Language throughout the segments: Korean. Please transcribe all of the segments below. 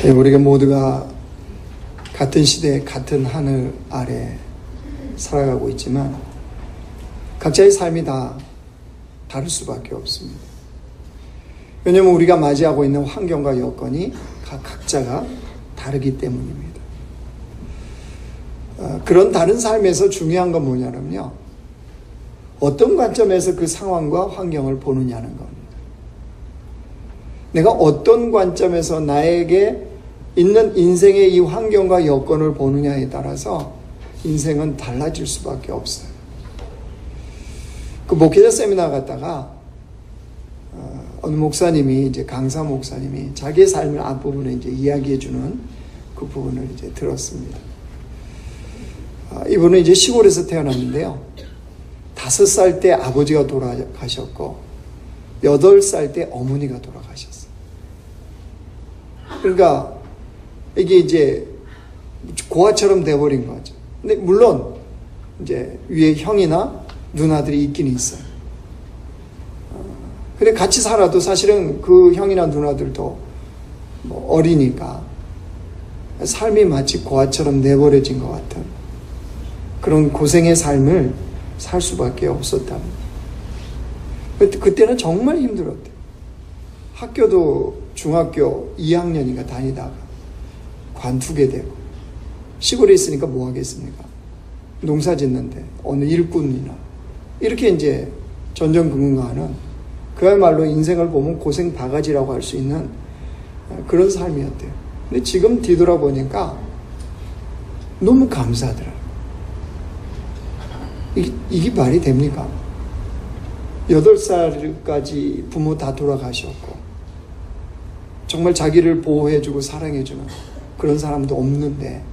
우리가 모두가 같은 시대에 같은 하늘 아래 살아가고 있지만 각자의 삶이 다 다를 수밖에 없습니다. 왜냐하면 우리가 맞이하고 있는 환경과 여건이 각자가 다르기 때문입니다. 그런 다른 삶에서 중요한 건 뭐냐면요, 어떤 관점에서 그 상황과 환경을 보느냐는 겁니다. 내가 어떤 관점에서 나에게 있는 인생의 이 환경과 여건을 보느냐에 따라서 인생은 달라질 수밖에 없어요. 그 목회자 세미나 갔다가 어느 목사님이, 이제 강사 목사님이 자기의 삶을 앞부분에 이제 이야기해 주는 그 부분을 이제 들었습니다. 이분은 이제 시골에서 태어났는데요, 5살 때 아버지가 돌아가셨고 8살 때 어머니가 돌아가셨어요. 그러니까 이게 이제 고아처럼 돼버린 거죠. 근데 물론 이제 위에 형이나 누나들이 있긴 있어요. 근데 같이 살아도 사실은 그 형이나 누나들도 뭐 어리니까 삶이 마치 고아처럼 내버려진 것 같은 그런 고생의 삶을 살 수밖에 없었답니다. 그때는 정말 힘들었대요. 학교도 중학교 2학년인가 다니다가 관두게 되고, 시골에 있으니까 뭐 하겠습니까? 농사 짓는데 어느 일꾼이나 이렇게 이제 전전긍긍하는, 그야말로 인생을 보면 고생 바가지라고 할 수 있는 그런 삶이었대요. 근데 지금 뒤돌아보니까 너무 감사하더라고요. 이게 말이 됩니까? 8살까지 부모 다 돌아가셨고 정말 자기를 보호해주고 사랑해주는 그런 사람도 없는데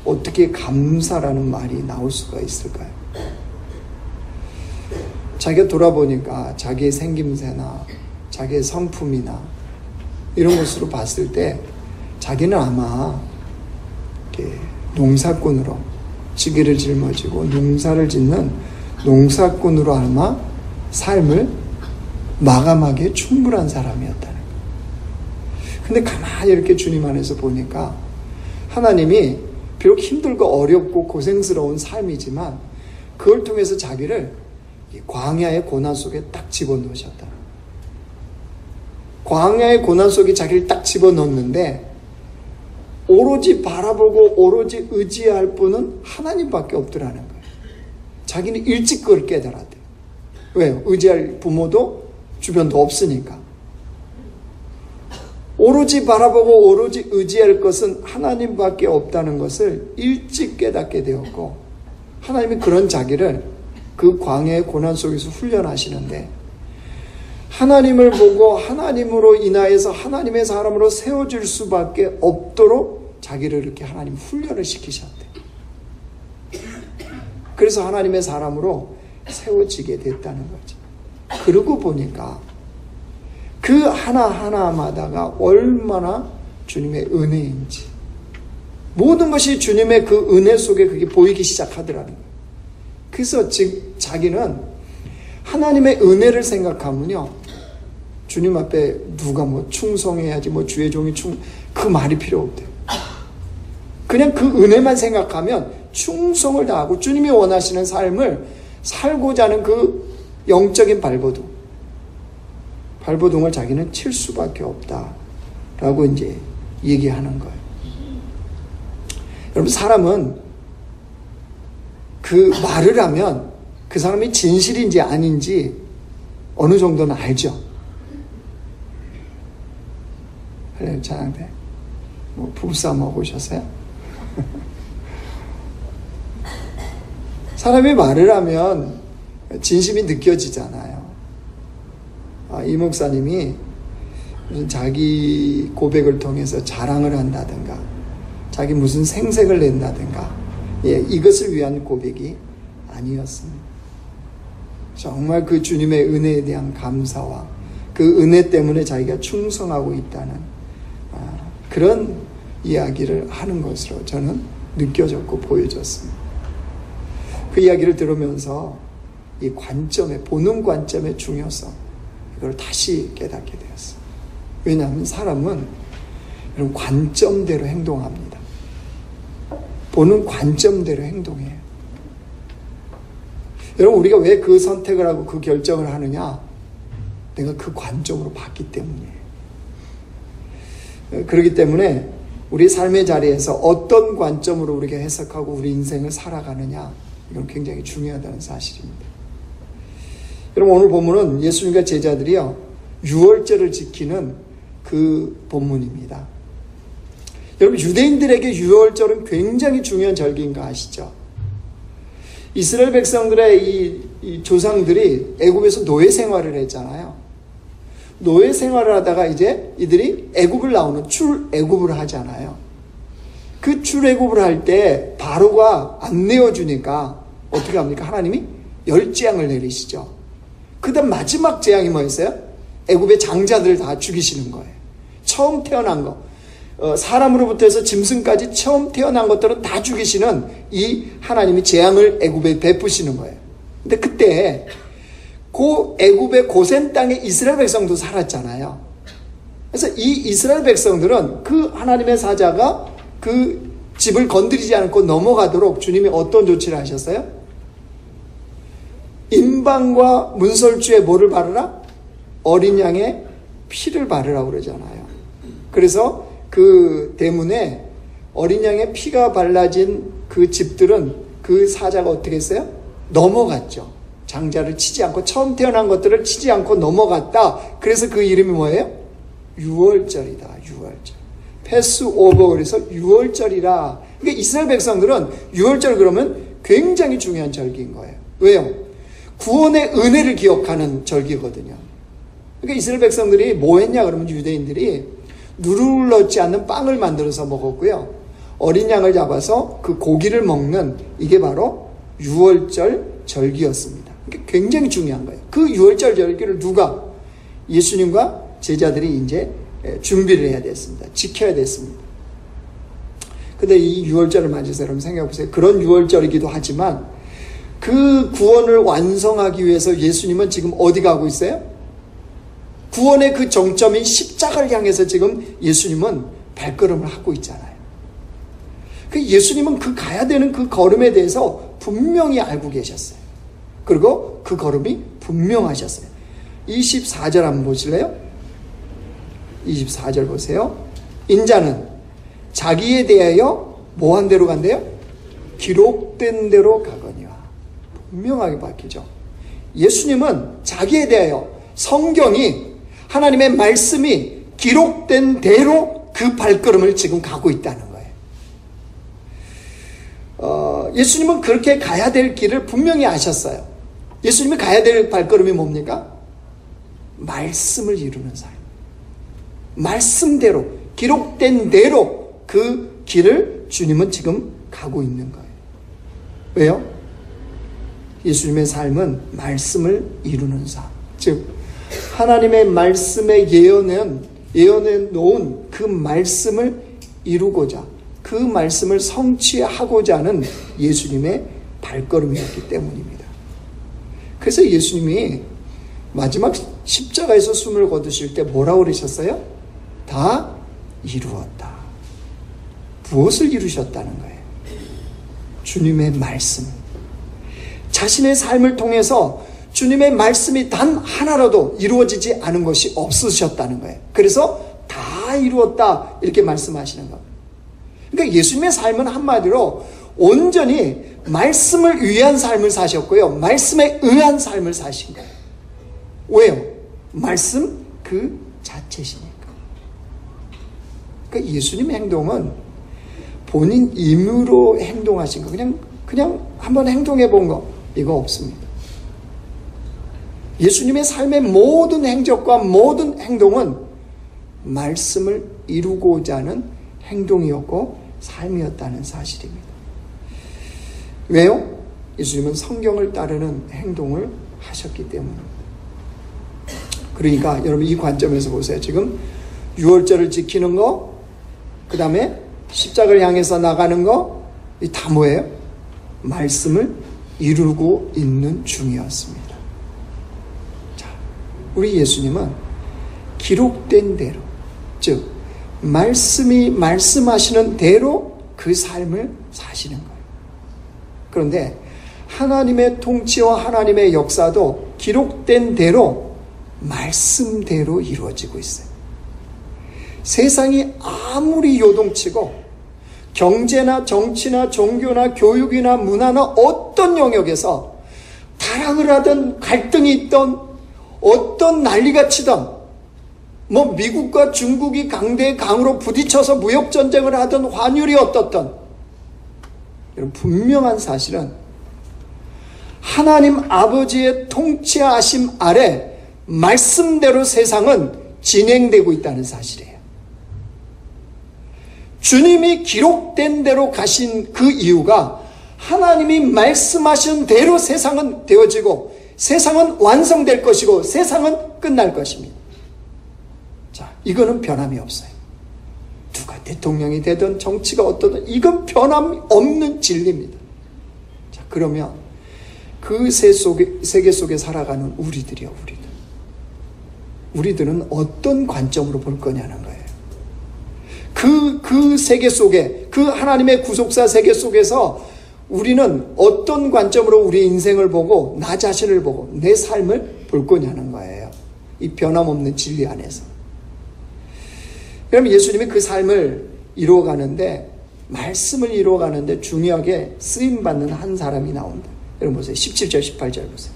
어떻게 감사라는 말이 나올 수가 있을까요? 자기가 돌아보니까 자기의 생김새나 자기의 성품이나 이런 것으로 봤을 때 자기는 아마 농사꾼으로 지게를 짊어지고 농사를 짓는 농사꾼으로 아마 삶을 마감하기에 충분한 사람이었다는 거예요. 근데 가만히 이렇게 주님 안에서 보니까 하나님이 비록 힘들고 어렵고 고생스러운 삶이지만 그걸 통해서 자기를 광야의 고난 속에 딱 집어넣으셨다. 광야의 고난 속에 자기를 딱 집어넣었는데 오로지 바라보고 오로지 의지할 분은 하나님밖에 없더라는 거예요. 자기는 일찍 그걸 깨달았대요. 왜요? 의지할 부모도 주변도 없으니까. 오로지 바라보고 오로지 의지할 것은 하나님밖에 없다는 것을 일찍 깨닫게 되었고, 하나님이 그런 자기를 그 광야의 고난 속에서 훈련하시는데, 하나님을 보고 하나님으로 인하여서 하나님의 사람으로 세워질 수밖에 없도록 자기를 이렇게 하나님 훈련을 시키셨대. 그래서 하나님의 사람으로 세워지게 됐다는 거죠. 그러고 보니까 그 하나하나마다가 얼마나 주님의 은혜인지, 모든 것이 주님의 그 은혜 속에 그게 보이기 시작하더라는 거예요. 그래서 자기는 하나님의 은혜를 생각하면요, 주님 앞에 누가 뭐 충성해야지, 뭐 주의 종이 그 말이 필요 없대요. 그냥 그 은혜만 생각하면 충성을 다하고 주님이 원하시는 삶을 살고자 하는 그 영적인 발버둥을 자기는 칠 수밖에 없다라고 이제 얘기하는 거예요. 여러분, 사람은 그 말을 하면 그 사람이 진실인지 아닌지 어느 정도는 알죠. 그래요, 찬양대. 뭐 부부싸움하고 오셨어요? 사람이 말을 하면 진심이 느껴지잖아요. 이 목사님이 무슨 자기 고백을 통해서 자랑을 한다든가, 자기 무슨 생색을 낸다든가, 이것을 위한 고백이 아니었습니다. 정말 그 주님의 은혜에 대한 감사와 그 은혜 때문에 자기가 충성하고 있다는 그런 이야기를 하는 것으로 저는 느껴졌고 보여졌습니다. 그 이야기를 들으면서 이 관점의, 보는 관점의 중요성, 이걸 다시 깨닫게 되었어요. 왜냐하면 사람은 여러분, 관점대로 행동합니다. 보는 관점대로 행동해요. 여러분, 우리가 왜 그 선택을 하고 그 결정을 하느냐? 내가 그 관점으로 봤기 때문이에요. 그렇기 때문에 우리 삶의 자리에서 어떤 관점으로 우리가 해석하고 우리 인생을 살아가느냐, 이건 굉장히 중요하다는 사실입니다. 여러분, 오늘 본문은 예수님과 제자들이요, 유월절을 지키는 그 본문입니다. 여러분, 유대인들에게 유월절은 굉장히 중요한 절기인 거 아시죠? 이스라엘 백성들의 이 조상들이 애굽에서 노예 생활을 했잖아요. 노예 생활을 하다가 이제 이들이 애굽을 나오는 출애굽을 하잖아요. 그 출애굽을 할 때 바로가 안 내어주니까 어떻게 합니까? 하나님이 10재앙을 내리시죠. 그 다음 마지막 재앙이 뭐였어요? 애굽의 장자들을 다 죽이시는 거예요. 처음 태어난 거, 사람으로부터 해서 짐승까지 처음 태어난 것들은 다 죽이시는 이 하나님이 재앙을 애굽에 베푸시는 거예요. 근데 그때 그 애굽의 고센 땅에 이스라엘 백성도 살았잖아요. 그래서 이 이스라엘 백성들은 그 하나님의 사자가 그 집을 건드리지 않고 넘어가도록 주님이 어떤 조치를 하셨어요? 임방과 문설주에 뭐를 바르라? 어린 양의 피를 바르라고 그러잖아요. 그래서 그 대문에 어린 양의 피가 발라진 그 집들은 그 사자가 어떻게 했어요? 넘어갔죠. 장자를 치지 않고, 처음 태어난 것들을 치지 않고 넘어갔다. 그래서 그 이름이 뭐예요? 유월절이다. 유월절. 패스오버, 그래서 유월절이라. 그러니까 이스라엘 백성들은 유월절 그러면 굉장히 중요한 절기인 거예요. 왜요? 구원의 은혜를 기억하는 절기거든요. 그러니까 이스라엘 백성들이 뭐 했냐 그러면 유대인들이 누룩을 않는 빵을 만들어서 먹었고요. 어린 양을 잡아서 그 고기를 먹는, 이게 바로 유월절 절기였습니다. 그러니까 굉장히 중요한 거예요. 그 유월절 절기를 누가? 예수님과 제자들이 이제 준비를 해야 됐습니다. 지켜야 됐습니다. 근데 이 유월절을 맞아서 여러분 생각해 보세요. 그런 유월절이기도 하지만 그 구원을 완성하기 위해서 예수님은 지금 어디 가고 있어요? 구원의 그 정점인 십자가를 향해서 지금 예수님은 발걸음을 하고 있잖아요. 그 예수님은 그 가야 되는 그 걸음에 대해서 분명히 알고 계셨어요. 그리고 그 걸음이 분명하셨어요. 24절 한번 보실래요? 24절 보세요. 인자는 자기에 대하여 뭐한 대로 간대요? 기록된 대로 가거니와. 분명하게 밝히죠. 예수님은 자기에 대하여 성경이, 하나님의 말씀이 기록된 대로 그 발걸음을 지금 가고 있다는 거예요. 예수님은 그렇게 가야 될 길을 분명히 아셨어요. 예수님이 가야 될 발걸음이 뭡니까? 말씀을 이루는 삶. 말씀대로, 기록된 대로 그 길을 주님은 지금 가고 있는 거예요. 왜요? 예수님의 삶은 말씀을 이루는 삶. 즉, 하나님의 말씀에 예언해 놓은 그 말씀을 이루고자, 그 말씀을 성취하고자 하는 예수님의 발걸음이었기 때문입니다. 그래서 예수님이 마지막 십자가에서 숨을 거두실 때 뭐라고 그러셨어요? 다 이루었다. 무엇을 이루셨다는 거예요? 주님의 말씀. 자신의 삶을 통해서 주님의 말씀이 단 하나라도 이루어지지 않은 것이 없으셨다는 거예요. 그래서 다 이루었다 이렇게 말씀하시는 겁니다. 그러니까 예수님의 삶은 한마디로 온전히 말씀을 위한 삶을 사셨고요. 말씀에 의한 삶을 사신 거예요. 왜요? 말씀 그 자체시니까. 그러니까 예수님의 행동은 본인 임의로 행동하신 거, 그냥 한번 행동해 본 거, 이거 없습니다. 예수님의 삶의 모든 행적과 모든 행동은 말씀을 이루고자 하는 행동이었고 삶이었다는 사실입니다. 왜요? 예수님은 성경을 따르는 행동을 하셨기 때문입니다. 그러니까 여러분 이 관점에서 보세요. 지금 유월절을 지키는 거, 그 다음에 십자가를 향해서 나가는 거, 이 다 뭐예요? 말씀을 이루고 있는 중이었습니다. 자, 우리 예수님은 기록된 대로, 즉 말씀이 말씀하시는 대로 그 삶을 사시는 거예요. 그런데 하나님의 통치와 하나님의 역사도 기록된 대로 말씀대로 이루어지고 있어요. 세상이 아무리 요동치고 경제나 정치나 종교나 교육이나 문화나 어떤 영역에서 타락을 하든 갈등이 있던 어떤 난리가 치던 미국과 중국이 강대 강으로 부딪혀서 무역전쟁을 하든 환율이 어떻든 여러분 분명한 사실은 하나님 아버지의 통치하심 아래 말씀대로 세상은 진행되고 있다는 사실이에요. 주님이 기록된 대로 가신 그 이유가 하나님이 말씀하신 대로 세상은 되어지고 세상은 완성될 것이고 세상은 끝날 것입니다. 자, 이거는 변함이 없어요. 누가 대통령이 되든 정치가 어떠든 이건 변함이 없는 진리입니다. 자, 그러면 그 세계 속에 살아가는 우리들이요, 우리들은 어떤 관점으로 볼 거냐는 거예요. 그 세계 속에, 그 하나님의 구속사 세계 속에서 우리는 어떤 관점으로 우리 인생을 보고 나 자신을 보고 내 삶을 볼 거냐는 거예요. 이 변함없는 진리 안에서. 그럼 예수님이 그 삶을 이루어가는데, 말씀을 이루어가는데 중요하게 쓰임받는 한 사람이 나온다. 여러분 보세요. 17절 18절 보세요.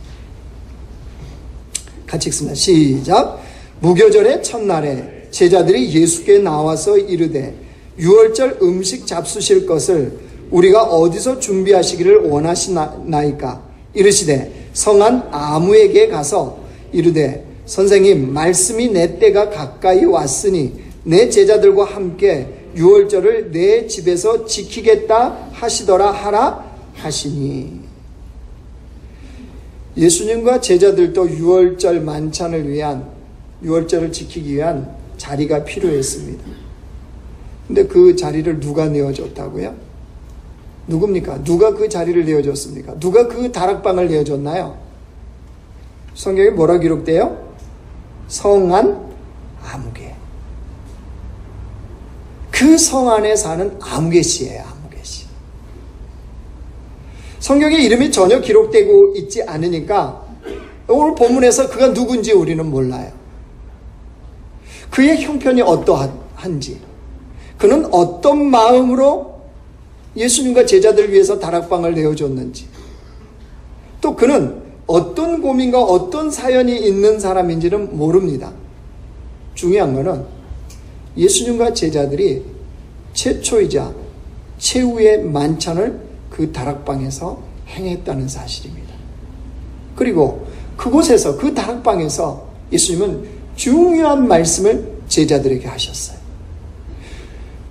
같이 읽습니다. 시작. 무교절의 첫날에 제자들이 예수께 나와서 이르되 유월절 음식 잡수실 것을 우리가 어디서 준비하시기를 원하시나이까? 이르시되 성한 아무에게 가서 이르되 선생님, 말씀이 내 때가 가까이 왔으니 내 제자들과 함께 유월절을 내 집에서 지키겠다 하시더라 하라 하시니. 예수님과 제자들도 유월절 만찬을 위한, 유월절을 지키기 위한 자리가 필요했습니다. 근데 그 자리를 누가 내어줬다고요? 누굽니까? 누가 그 자리를 내어줬습니까? 누가 그 다락방을 내어줬나요? 성경에 뭐라 기록돼요? 성안 아무개. 그 성 안에 사는 아무개씨예요. 아무개씨. 성경에 이름이 전혀 기록되고 있지 않으니까 오늘 본문에서 그가 누군지 우리는 몰라요. 그의 형편이 어떠한지, 그는 어떤 마음으로 예수님과 제자들을 위해서 다락방을 내어줬는지, 또 그는 어떤 고민과 어떤 사연이 있는 사람인지는 모릅니다. 중요한 것은 예수님과 제자들이 최초이자 최후의 만찬을 그 다락방에서 행했다는 사실입니다. 그리고 그곳에서, 그 다락방에서 예수님은 중요한 말씀을 제자들에게 하셨어요.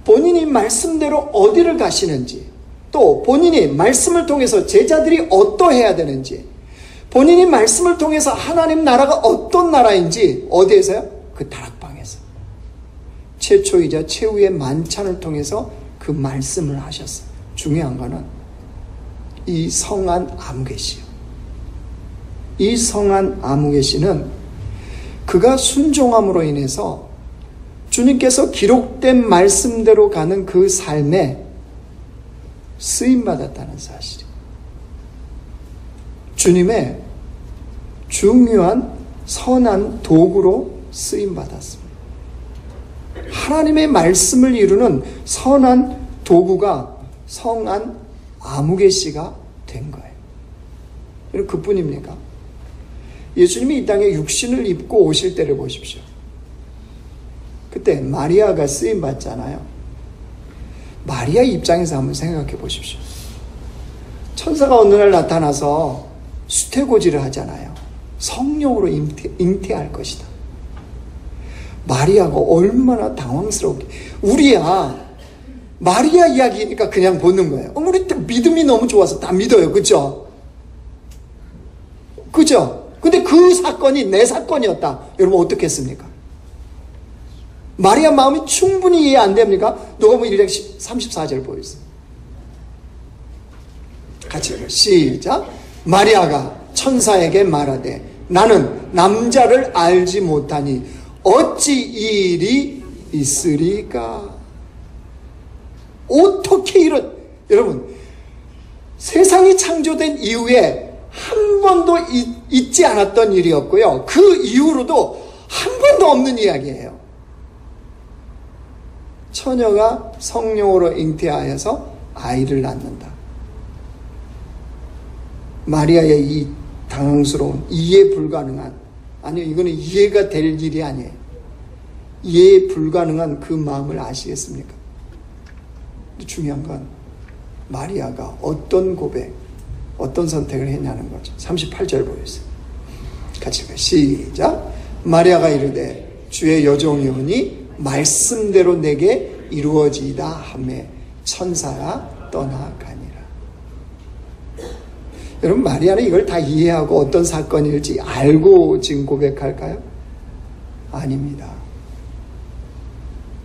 본인이 말씀대로 어디를 가시는지, 또 본인이 말씀을 통해서 제자들이 어떠해야 되는지, 본인이 말씀을 통해서 하나님 나라가 어떤 나라인지 어디에서요? 그 다락방에서 최초이자 최후의 만찬을 통해서 그 말씀을 하셨어요. 중요한 거는 이 성안 아무개시요. 이 성안 아무개시는 그가 순종함으로 인해서 주님께서 기록된 말씀대로 가는 그 삶에 쓰임받았다는 사실이에요. 주님의 중요한 선한 도구로 쓰임받았습니다. 하나님의 말씀을 이루는 선한 도구가 성안 아무개씨가 된 거예요. 여러분, 그뿐입니까? 예수님이 이 땅에 육신을 입고 오실 때를 보십시오. 그때 마리아가 쓰임받잖아요. 마리아 입장에서 한번 생각해 보십시오. 천사가 어느 날 나타나서 수태고지를 하잖아요. 성령으로 잉태할 것이다. 마리아가 얼마나 당황스럽게, 우리야 마리아 이야기니까 그냥 보는 거예요. 우리 믿음이 너무 좋아서 다 믿어요. 그죠? 그죠? 근데 그 사건이 내 사건이었다. 여러분 어떻게 했습니까? 마리아 마음이 충분히 이해 안 됩니까? 누가복음 1장 34절 보여주세요. 같이 읽어요. 시작. 마리아가 천사에게 말하되 나는 남자를 알지 못하니 어찌 이 일이 있으리까? 어떻게 여러분, 세상이 창조된 이후에 한 번도 있지 않았던 일이었고요. 그 이후로도 한 번도 없는 이야기예요. 처녀가 성령으로 잉태하여서 아이를 낳는다. 마리아의 이 당황스러운, 이해 불가능한, 아니요, 이거는 이해가 될 일이 아니에요. 이해 불가능한 그 마음을 아시겠습니까? 중요한 건 마리아가 어떤 고백, 어떤 선택을 했냐는 거죠. 38절 보겠습니다. 같이 읽어요. 시작. 마리아가 이르되 주의 여종이오니 말씀대로 내게 이루어지이다 하매 천사가 떠나가니라. 여러분, 마리아는 이걸 다 이해하고 어떤 사건일지 알고 지금 고백할까요? 아닙니다.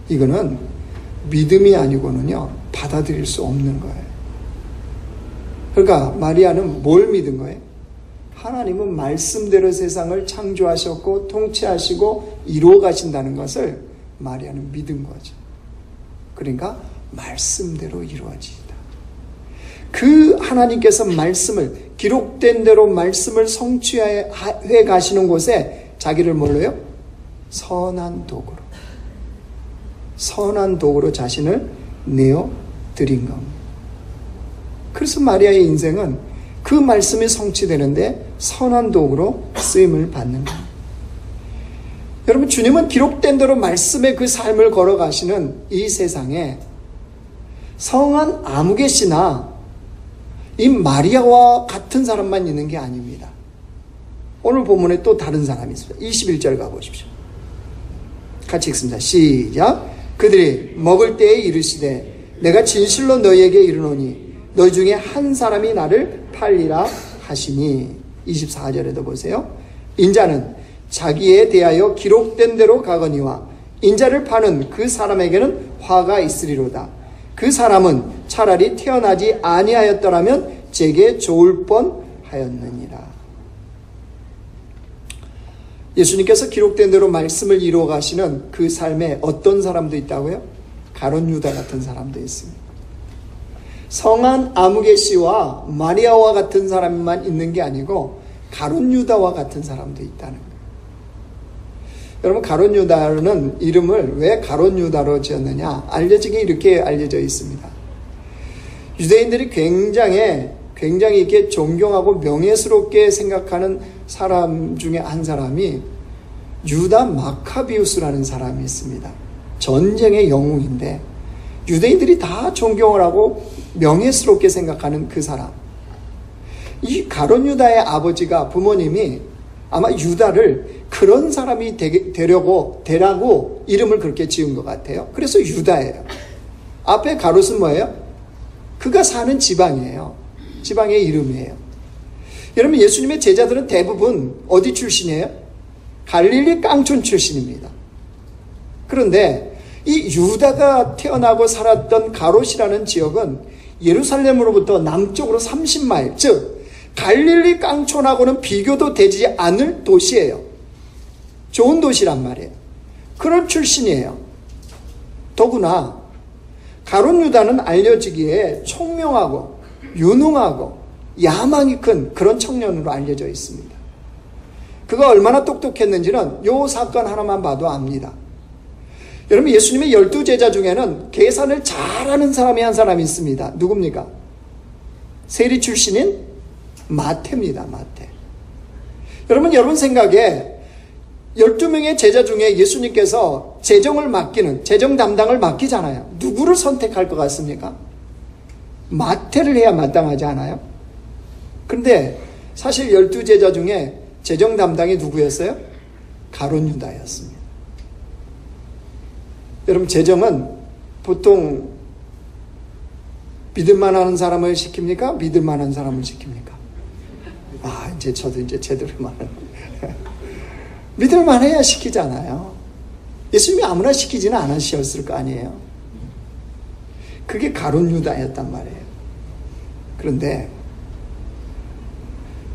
이거는 믿음이 아니고는요, 받아들일 수 없는 거예요. 그러니까 마리아는 뭘 믿은 거예요? 하나님은 말씀대로 세상을 창조하셨고 통치하시고 이루어 가신다는 것을 마리아는 믿은 거죠. 그러니까 말씀대로 이루어지다. 그 하나님께서 말씀을, 기록된 대로 말씀을 성취해 가시는 곳에 자기를 뭘로 해요? 선한 도구로 자신을 내어 드린 겁니다. 그래서 마리아의 인생은 그 말씀이 성취되는데 선한 도구로 쓰임을 받는 겁니다. 여러분, 주님은 기록된 대로 말씀의 그 삶을 걸어가시는 이 세상에 성한 아무 개씨나 이 마리아와 같은 사람만 있는 게 아닙니다. 오늘 본문에 또 다른 사람이 있습니다. 21절 가보십시오. 같이 읽습니다. 시작. 그들이 먹을 때에 이르시되 내가 진실로 너희에게 이르노니 너희 중에 한 사람이 나를 팔리라 하시니. 24절에도 보세요. 인자는 자기에 대하여 기록된 대로 가거니와 인자를 파는 그 사람에게는 화가 있으리로다. 그 사람은 차라리 태어나지 아니하였더라면 제게 좋을 뻔하였느니라. 예수님께서 기록된 대로 말씀을 이루어 가시는 그 삶에 어떤 사람도 있다고요? 가룟 유다 같은 사람도 있습니다. 성한 아무개 씨와 마리아와 같은 사람만 있는 게 아니고 가룟 유다와 같은 사람도 있다는 거예요. 여러분, 가룟 유다는 이름을 왜 가룟 유다로 지었느냐? 알려지게 이렇게 알려져 있습니다. 유대인들이 굉장히 이렇게 존경하고 명예스럽게 생각하는 사람 중에 한 사람이 유다 마카비우스라는 사람이 있습니다. 전쟁의 영웅인데 유대인들이 다 존경을 하고 명예스럽게 생각하는 그 사람. 이 가룟 유다의 아버지가, 부모님이 아마 유다를 그런 사람이 되라고 이름을 그렇게 지은 것 같아요. 그래서 유다예요. 앞에 가롯은 뭐예요? 그가 사는 지방이에요. 지방의 이름이에요. 여러분, 예수님의 제자들은 대부분 어디 출신이에요? 갈릴리 깡촌 출신입니다. 그런데 이 유다가 태어나고 살았던 가롯이라는 지역은 예루살렘으로부터 남쪽으로 30마일, 즉 갈릴리 깡촌하고는 비교도 되지 않을 도시예요. 좋은 도시란 말이에요. 그런 출신이에요. 더구나 가룟 유다는 알려지기에 총명하고 유능하고 야망이 큰 그런 청년으로 알려져 있습니다. 그가 얼마나 똑똑했는지는 이 사건 하나만 봐도 압니다. 여러분, 예수님의 12제자 중에는 계산을 잘하는 사람이 한 사람이 있습니다. 누굽니까? 세리 출신인 마태입니다. 마태. 여러분 생각에 12명의 제자 중에 예수님께서 재정 담당을 맡기잖아요. 누구를 선택할 것 같습니까? 마태를 해야 마땅하지 않아요? 그런데 사실 12제자 중에 재정 담당이 누구였어요? 가룟 유다였습니다. 여러분, 재정은 보통 믿을만 하는 사람을 시킵니까? 믿을만 한 사람을 시킵니까? 저도 제대로 말하는 믿을만 해야 시키잖아요. 예수님이 아무나 시키지는 않으셨을 거 아니에요. 그게 가룟 유다였단 말이에요. 그런데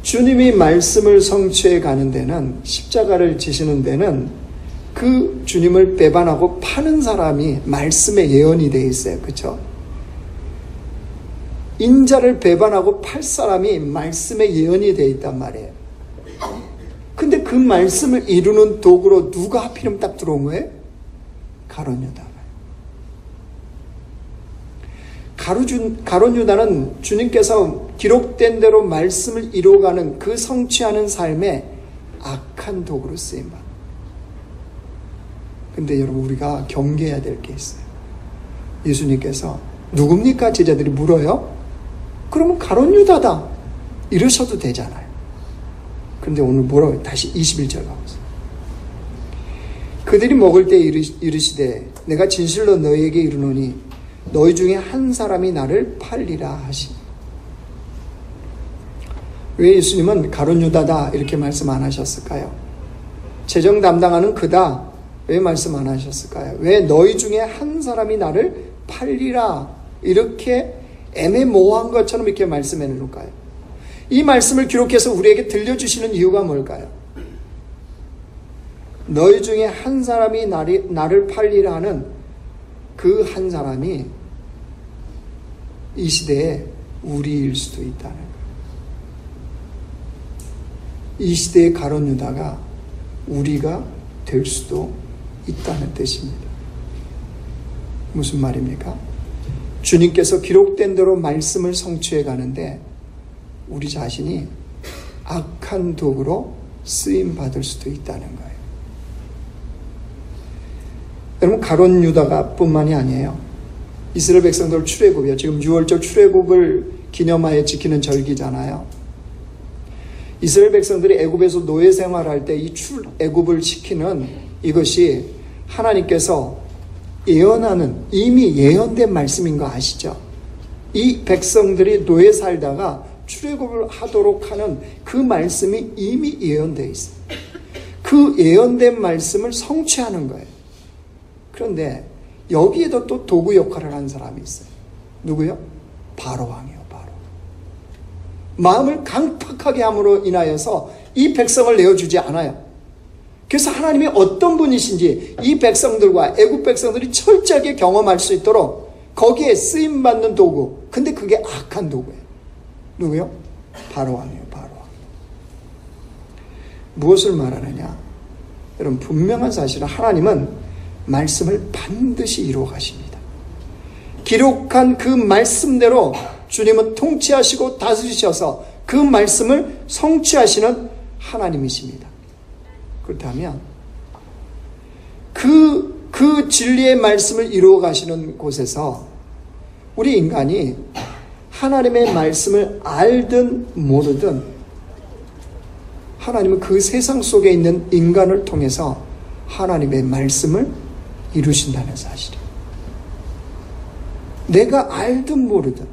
주님이 말씀을 성취해 가는 데는, 십자가를 지시는 데는 그 주님을 배반하고 파는 사람이 말씀의 예언이 되어 있어요. 그렇죠? 인자를 배반하고 팔 사람이 말씀의 예언이 되어 있단 말이에요. 근데 그 말씀을 이루는 도구로 누가 하필이면 딱 들어온 거예요? 가룟 유다가. 가룟 유다는 주님께서 기록된 대로 말씀을 이루어가는 그 성취하는 삶에 악한 도구로 쓰임받. 근데 여러분, 우리가 경계해야 될 게 있어요. 예수님께서 누굽니까? 제자들이 물어요. 그러면 가룟 유다다 이러셔도 되잖아요. 그런데 오늘 뭐라고 다시 21절 가보세요. 그들이 먹을 때 이르시되 내가 진실로 너희에게 이르노니 너희 중에 한 사람이 나를 팔리라 하시니. 왜 예수님은 가룟 유다다 이렇게 말씀 안 하셨을까요? 재정 담당하는 그다 왜 말씀 안 하셨을까요? 왜 너희 중에 한 사람이 나를 팔리라 이렇게 애매모호한 것처럼 이렇게 말씀해 놓을까요? 이 말씀을 기록해서 우리에게 들려주시는 이유가 뭘까요? 너희 중에 한 사람이 나를 팔리라 하는 그 한 사람이 이 시대에 우리일 수도 있다는 거예요. 이 시대의 가룟 유다가 우리가 될 수도 있다는 뜻입니다. 무슨 말입니까? 주님께서 기록된 대로 말씀을 성취해 가는데 우리 자신이 악한 도구로 쓰임받을 수도 있다는 거예요. 여러분, 가룟 유다가 뿐만이 아니에요. 이스라엘 백성들 출애굽이요. 지금 6월절 출애굽을 기념하여 지키는 절기잖아요. 이스라엘 백성들이 애굽에서 노예 생활할 때 이 출애굽을 지키는 이것이 하나님께서 예언하는 이미 예언된 말씀인 거 아시죠? 이 백성들이 노예 살다가 출애굽을 하도록 하는 그 말씀이 이미 예언되어 있어요. 그 예언된 말씀을 성취하는 거예요. 그런데 여기에도 또 도구 역할을 하는 사람이 있어요. 누구요? 바로 왕이요. 바로. 마음을 강팍하게 함으로 인하여서 이 백성을 내어주지 않아요. 그래서 하나님이 어떤 분이신지 이 백성들과 애굽 백성들이 철저하게 경험할 수 있도록 거기에 쓰임받는 도구. 근데 그게 악한 도구예요. 누구요? 바로 왕이에요. 바로 왕. 무엇을 말하느냐? 여러분, 분명한 사실은 하나님은 말씀을 반드시 이루어 가십니다. 기록한 그 말씀대로 주님은 통치하시고 다스리셔서 그 말씀을 성취하시는 하나님이십니다. 그렇다면 그 진리의 말씀을 이루어 가시는 곳에서 우리 인간이 하나님의 말씀을 알든 모르든 하나님은 그 세상 속에 있는 인간을 통해서 하나님의 말씀을 이루신다는 사실이에요. 내가 알든 모르든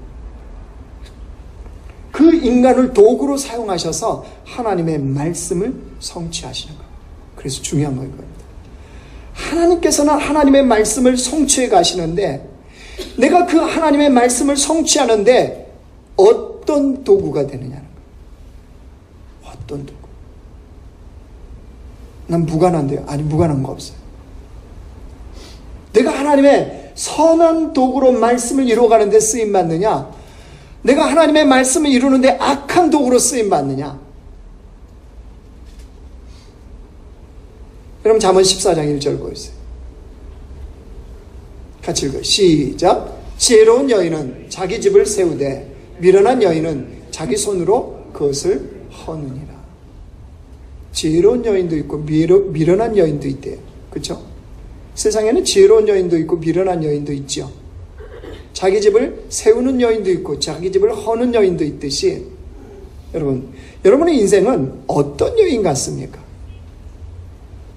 그 인간을 도구로 사용하셔서 하나님의 말씀을 성취하시는 거예요. 그래서 중요한 거예요. 하나님께서는 하나님의 말씀을 성취해 가시는데 내가 그 하나님의 말씀을 성취하는데 어떤 도구가 되느냐는 거예요. 어떤 도구. 난 무관한데요. 아니, 무관한 거 없어요. 내가 하나님의 선한 도구로 말씀을 이루어가는 데 쓰임받느냐, 내가 하나님의 말씀을 이루는데 악한 도구로 쓰임받느냐. 여러분, 잠언 14장 1절 보세요. 같이 읽어요. 시작. 지혜로운 여인은 자기 집을 세우되 미련한 여인은 자기 손으로 그것을 허느니라. 지혜로운 여인도 있고 미련한 여인도 있대요. 그렇죠? 세상에는 지혜로운 여인도 있고 미련한 여인도 있죠. 자기 집을 세우는 여인도 있고 자기 집을 허는 여인도 있듯이 여러분의 인생은 어떤 여인 같습니까?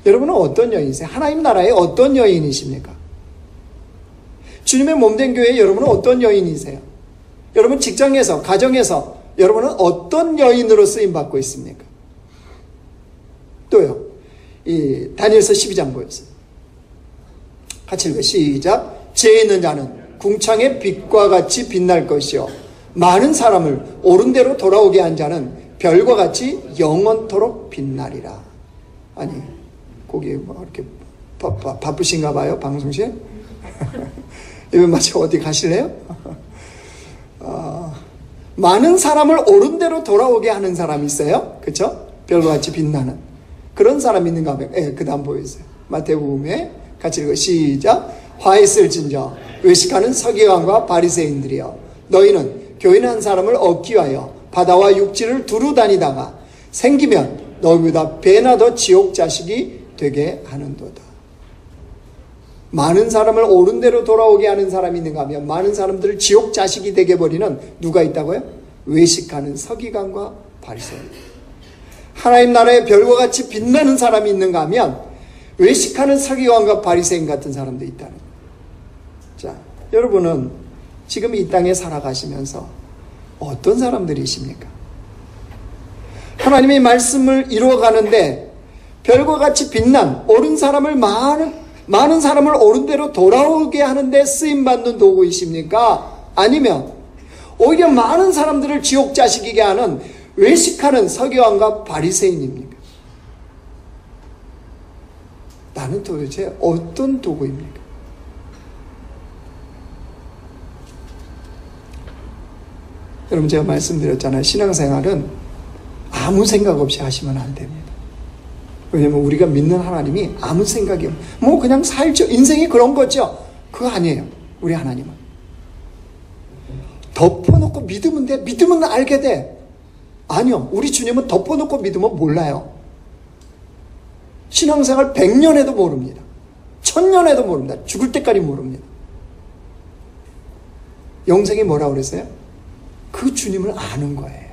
여러분은 어떤 여인이세요? 하나님 나라의 어떤 여인이십니까? 주님의 몸된 교회에 여러분은 어떤 여인이세요? 여러분 직장에서, 가정에서 여러분은 어떤 여인으로 쓰임받고 있습니까? 또요, 이 다니엘서 12장 보였어요. 같이 읽어. 시작. 지혜 있는 자는 궁창의 빛과 같이 빛날 것이요 많은 사람을 옳은 대로 돌아오게 한 자는 별과 같이 영원토록 빛나리라. 아니, 거기에 뭐 이렇게 바쁘신가 봐요, 방송실? 이번 마치 어디 가실래요? 많은 사람을 옳은 대로 돌아오게 하는 사람이 있어요. 그렇죠? 별과 같이 빛나는 그런 사람이 있는가 봐요. 그 다음 보여주세요. 마태복음에 같이 읽어 시작. 화 있을진저 외식하는 서기관과 바리새인들이여 너희는 교인한 사람을 얻기 위하여 바다와 육지를 두루 다니다가 생기면 너희보다 배나 더 지옥 자식이 되게 하는도다. 많은 사람을 옳은 대로 돌아오게 하는 사람이 있는가 하면 많은 사람들을 지옥 자식이 되게 버리는 누가 있다고요? 외식하는 서기관과 바리새인. 하나님 나라의 별과 같이 빛나는 사람이 있는가 하면 외식하는 서기관과 바리새인 같은 사람도 있다는 거예요. 자, 여러분은 지금 이 땅에 살아가시면서 어떤 사람들이십니까? 하나님의 말씀을 이루어가는데 별과 같이 빛난 옳은 사람을 많은 사람을 옳은 대로 돌아오게 하는데 쓰임받는 도구이십니까? 아니면 오히려 많은 사람들을 지옥 자식이게 하는 외식하는 서기관과 바리새인입니까? 나는 도대체 어떤 도구입니까? 여러분 제가 말씀드렸잖아요. 신앙생활은 아무 생각 없이 하시면 안 됩니다. 왜냐면 우리가 믿는 하나님이 아무 생각이 뭐 그냥 살죠. 인생이 그런 거죠. 그거 아니에요. 우리 하나님은. 덮어놓고 믿으면 돼. 믿으면 알게 돼. 아니요. 우리 주님은 덮어놓고 믿으면 몰라요. 신앙생활 100년에도 모릅니다. 1000년에도 모릅니다. 죽을 때까지 모릅니다. 영생이 뭐라고 그랬어요? 그 주님을 아는 거예요.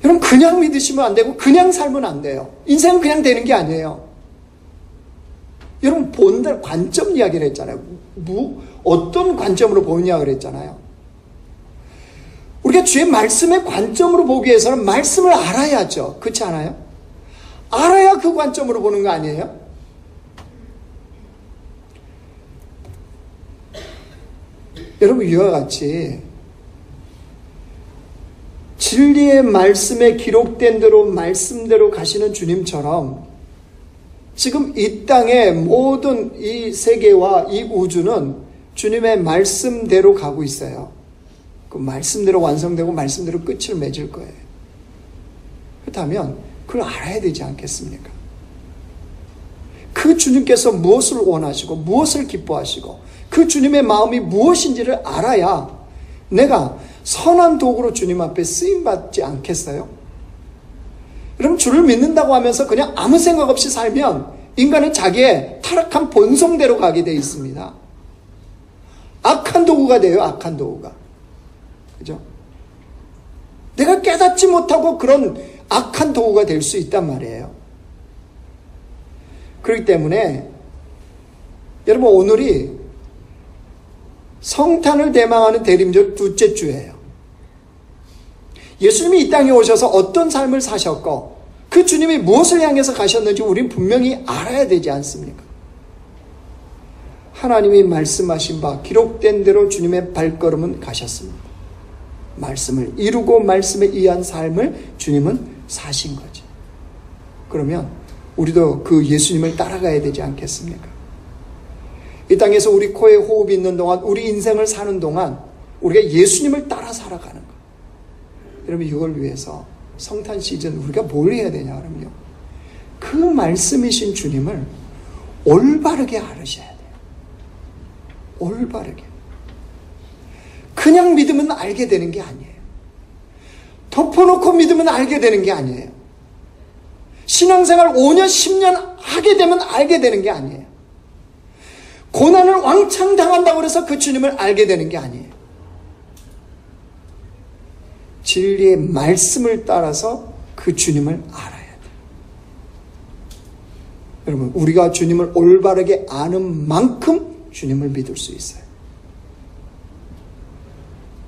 여러분 그냥 믿으시면 안 되고 그냥 살면 안 돼요. 인생은 그냥 되는 게 아니에요. 여러분 본들 관점 이야기를 했잖아요. 어떤 관점으로 보느냐 그랬잖아요. 우리가 주의 말씀의 관점으로 보기 위해서는 말씀을 알아야죠. 그렇지 않아요? 알아야 그 관점으로 보는 거 아니에요? 여러분 이와 같이 진리의 말씀에 기록된 대로 말씀대로 가시는 주님처럼 지금 이 땅의 모든 이 세계와 이 우주는 주님의 말씀대로 가고 있어요. 그 말씀대로 완성되고 말씀대로 끝을 맺을 거예요. 그렇다면 그걸 알아야 되지 않겠습니까? 그 주님께서 무엇을 원하시고 무엇을 기뻐하시고 그 주님의 마음이 무엇인지를 알아야 내가 선한 도구로 주님 앞에 쓰임받지 않겠어요? 여러분 주를 믿는다고 하면서 그냥 아무 생각 없이 살면 인간은 자기의 타락한 본성대로 가게 되어 있습니다. 악한 도구가 돼요. 악한 도구가. 그죠? 내가 깨닫지 못하고 그런 악한 도구가 될 수 있단 말이에요. 그렇기 때문에 여러분 오늘이 성탄을 대망하는 대림절 둘째 주예요. 예수님이 이 땅에 오셔서 어떤 삶을 사셨고 그 주님이 무엇을 향해서 가셨는지 우리는 분명히 알아야 되지 않습니까? 하나님이 말씀하신 바 기록된 대로 주님의 발걸음은 가셨습니다. 말씀을 이루고 말씀에 의한 삶을 주님은 사신 거죠. 그러면 우리도 그 예수님을 따라가야 되지 않겠습니까? 이 땅에서 우리 코에 호흡이 있는 동안 우리 인생을 사는 동안 우리가 예수님을 따라 살아가는 것. 여러분 이걸 위해서 성탄 시즌 우리가 뭘 해야 되냐 그러면요. 그 말씀이신 주님을 올바르게 알으셔야 돼요. 올바르게. 그냥 믿으면 알게 되는 게 아니에요. 덮어놓고 믿으면 알게 되는 게 아니에요. 신앙생활 5년, 10년 하게 되면 알게 되는 게 아니에요. 고난을 왕창 당한다고 해서 그 주님을 알게 되는 게 아니에요. 진리의 말씀을 따라서 그 주님을 알아야 돼요. 여러분 우리가 주님을 올바르게 아는 만큼 주님을 믿을 수 있어요.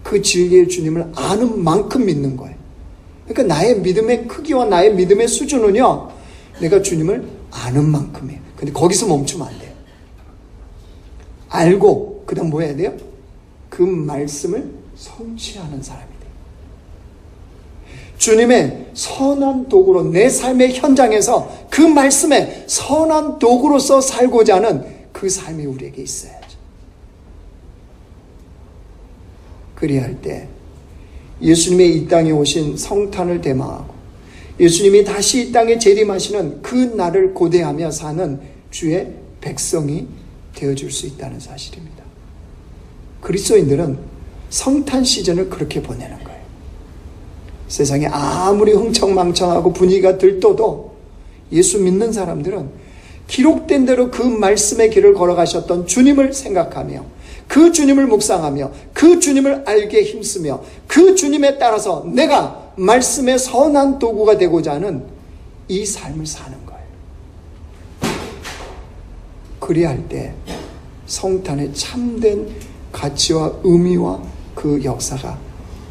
그 진리의 주님을 아는 만큼 믿는 거예요. 그러니까 나의 믿음의 크기와 나의 믿음의 수준은요, 내가 주님을 아는 만큼이에요. 근데 거기서 멈추면 안 돼요. 알고 그 다음 뭐 해야 돼요? 그 말씀을 성취하는 사람이 돼요. 주님의 선한 도구로 내 삶의 현장에서 그 말씀의 선한 도구로서 살고자 하는 그 삶이 우리에게 있어야죠. 그리할 때 예수님의 이 땅에 오신 성탄을 대망하고 예수님이 다시 이 땅에 재림하시는 그 날을 고대하며 사는 주의 백성이 되어줄 수 있다는 사실입니다. 그리스도인들은 성탄 시즌을 그렇게 보내는 거예요. 세상에 아무리 흥청망청하고 분위기가 들떠도 예수 믿는 사람들은 기록된 대로 그 말씀의 길을 걸어가셨던 주님을 생각하며 그 주님을 묵상하며 그 주님을 알게 힘쓰며 그 주님에 따라서 내가 말씀의 선한 도구가 되고자 하는 이 삶을 사는 거예요. 그리할 때 성탄의 참된 가치와 의미와 그 역사가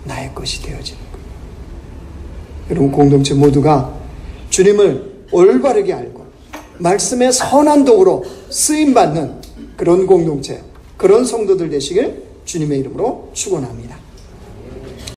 나의 것이 되어지는 거예요. 여러분, 공동체 모두가 주님을 올바르게 알고 말씀의 선한 도구로 쓰임받는 그런 공동체, 그런 성도들 되시길 주님의 이름으로 축원합니다.